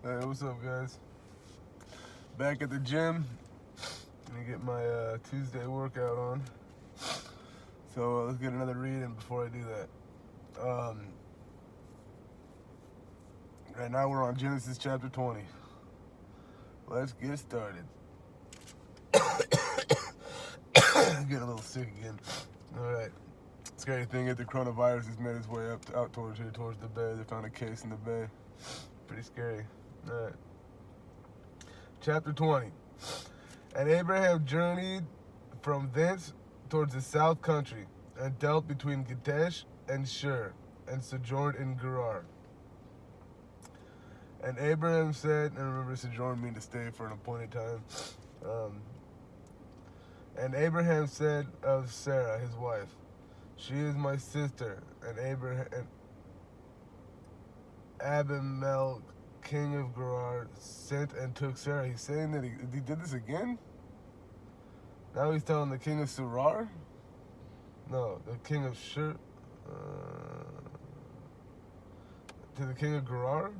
Hey, what's up, guys? Back at the gym. Gonna get my Tuesday workout on. So let's get another read in before I do that. Right now we're on Genesis chapter 20. Let's get started. Getting a little sick again. All right. Scary thing is the coronavirus has made its way out towards here, towards the bay. They found a case in the bay. Pretty scary. All right. Chapter 20. And Abraham journeyed from thence towards the south country, and dealt between Kadesh and Shur, and sojourned in Gerar. And Abraham said, and remember, sojourn means to stay for an appointed time. And Abraham said of Sarah, his wife, she is my sister. And Abimelech, king of Gerar, sent and took Sarah. He's saying that he did this again? Now he's telling the king of Surar? No, the king of Shur. To the king of Gerar?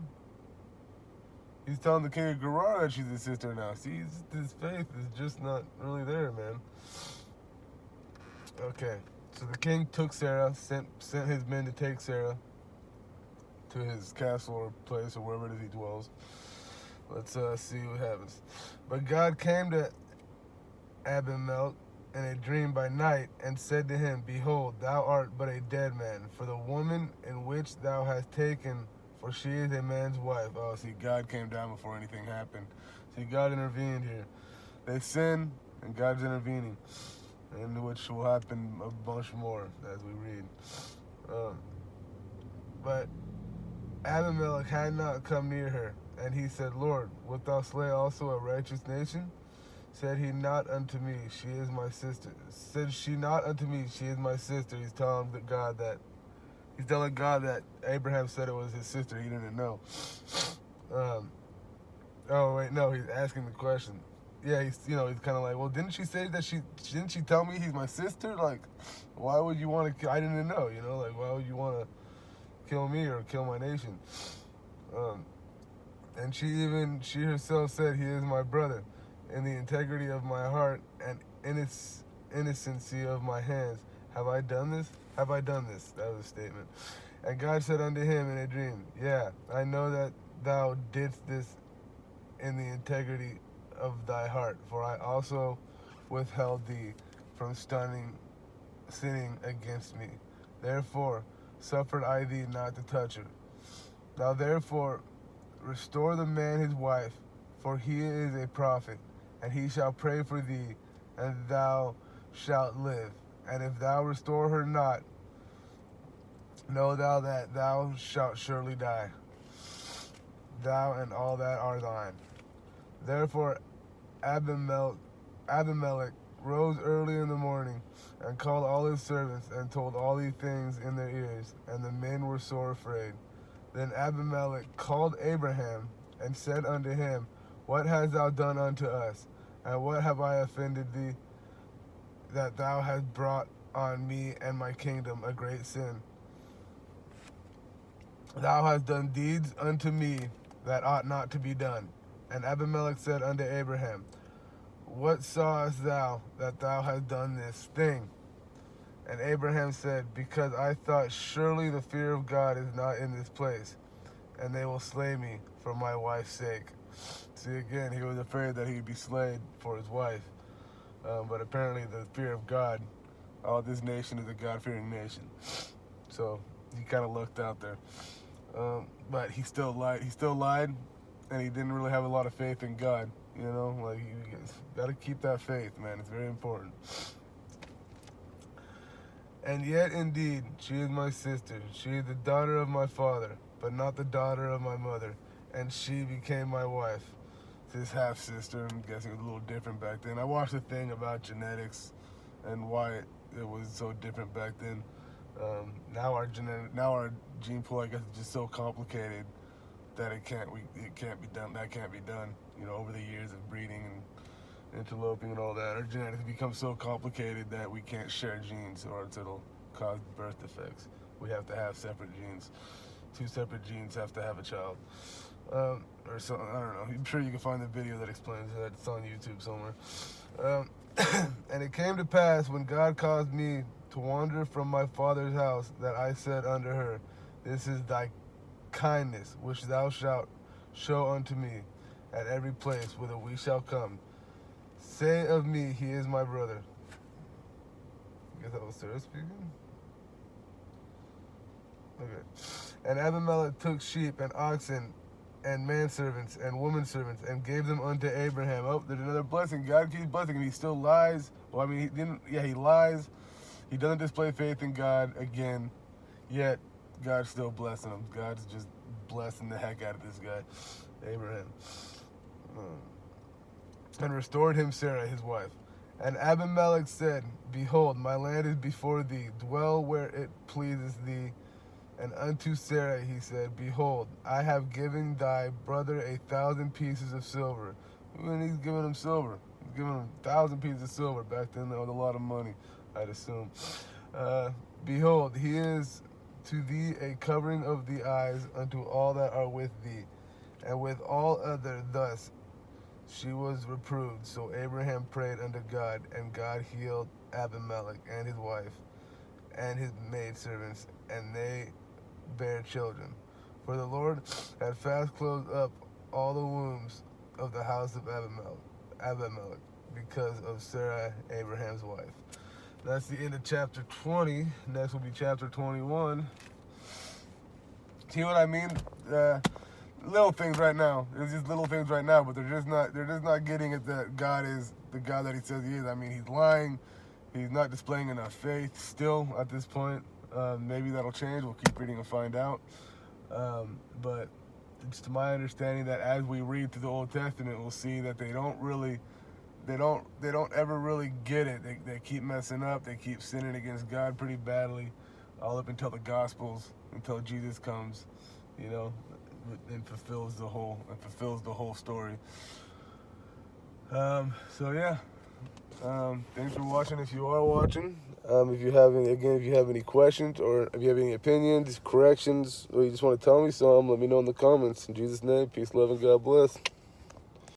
He's telling the king of Gerar that she's his sister now. See, his faith is just not really there, man. Okay, so the king took Sarah, sent his men to take Sarah to his castle or place or wherever it is he dwells. Let's see what happens. But God came to Abimelech in a dream by night, and said to him, Behold, thou art but a dead man, for the woman in which thou hast taken, for she is a man's wife. Oh, see, God came down before anything happened. See, God intervened here. They sin, and God's intervening, and which will happen a bunch more as we read. But Abimelech had not come near her, and he said, Lord, wilt thou slay also a righteous nation? Said he not unto me, she is my sister. Said she not unto me, she is my sister. He's telling God that Abraham said it was his sister. He didn't know. Oh wait, no, he's asking the question. Yeah, he's kind of like, well, didn't she say that didn't she tell me he's my sister? Like, why would you want to? I didn't know. Like, why would you want to kill me or kill my nation? And she herself said, he is my brother. In the integrity of my heart and innocency of my hands, have I done this? Have I done this? That was a statement. And God said unto him in a dream, Yeah, I know that thou didst this in the integrity of thy heart, for I also withheld thee from sinning against me. Therefore suffered I thee not to touch her. Now therefore restore the man his wife, for he is a prophet, and he shall pray for thee, and thou shalt live. And if thou restore her not, know thou that thou shalt surely die, thou and all that are thine. Therefore Abimelech rose early in the morning, and called all his servants, and told all these things in their ears, and the men were sore afraid. Then Abimelech called Abraham, and said unto him, What hast thou done unto us? And what have I offended thee, that thou hast brought on me and my kingdom a great sin? Thou hast done deeds unto me that ought not to be done. And Abimelech said unto Abraham, What sawest thou that thou hast done this thing? And Abraham said, Because I thought, surely the fear of God is not in this place, and they will slay me for my wife's sake. See, again, he was afraid that he'd be slain for his wife. But apparently the fear of God, this nation is a God-fearing nation. So he kind of lucked out there. But he still lied. He still lied, and he didn't really have a lot of faith in God. Like, you got to keep that faith, man. It's very important. And yet, indeed, she is my sister. She is the daughter of my father, but not the daughter of my mother. And she became my wife. His half-sister. I'm guessing it was a little different back then. I watched a thing about genetics and why it was so different back then. Now our gene pool, I guess, is just so complicated that it can't be done. That can't be done. Over the years of breeding and interloping and all that, our genetics become so complicated that we can't share genes, or it'll cause birth defects. We have to have separate genes. Two separate genes have to have a child. Or so, I don't know. I'm sure you can find the video that explains that. It's on YouTube somewhere. And it came to pass when God caused me to wander from my father's house that I said unto her, this is thy kindness which thou shalt show unto me at every place whither we shall come. Say of me, he is my brother. I guess that was Sarah speaking. Okay. And Abimelech took sheep and oxen and manservants and womanservants and gave them unto Abraham. Oh, there's another blessing. God keeps blessing him. He still lies. Well, I mean, he lies. He doesn't display faith in God again, yet God's still blessing him. God's just blessing the heck out of this guy, Abraham. And restored him Sarah, his wife. And Abimelech said, behold, my land is before thee. Dwell where it pleases thee. And unto Sarah he said, behold, I have given thy brother 1,000 pieces of silver. And he's giving him silver. He's giving him 1,000 pieces of silver. Back then, that was a lot of money, I'd assume. Behold, he is to thee a covering of the eyes unto all that are with thee. And with all other thus she was reproved. So Abraham prayed unto God, and God healed Abimelech and his wife and his maidservants, and they bare children. For the Lord had fast closed up all the wombs of the house of Abimelech because of Sarah, Abraham's wife. That's the end of chapter 20. Next will be chapter 21. See what I mean? Little things right now. It's just little things right now, but they're just not getting it that God is the God that he says he is. I mean, he's lying. He's not displaying enough faith still at this point. Maybe that'll change. We'll keep reading and find out. But it's to my understanding that as we read through the Old Testament, we'll see that they don't ever really get it. They keep messing up. They keep sinning against God pretty badly, all up until the Gospels, until Jesus comes, and fulfills the whole story. So yeah. Thanks for watching. If you are watching, if you have any questions or if you have any opinions, corrections, or you just want to tell me some, let me know in the comments. In Jesus' name, peace, love, and God bless.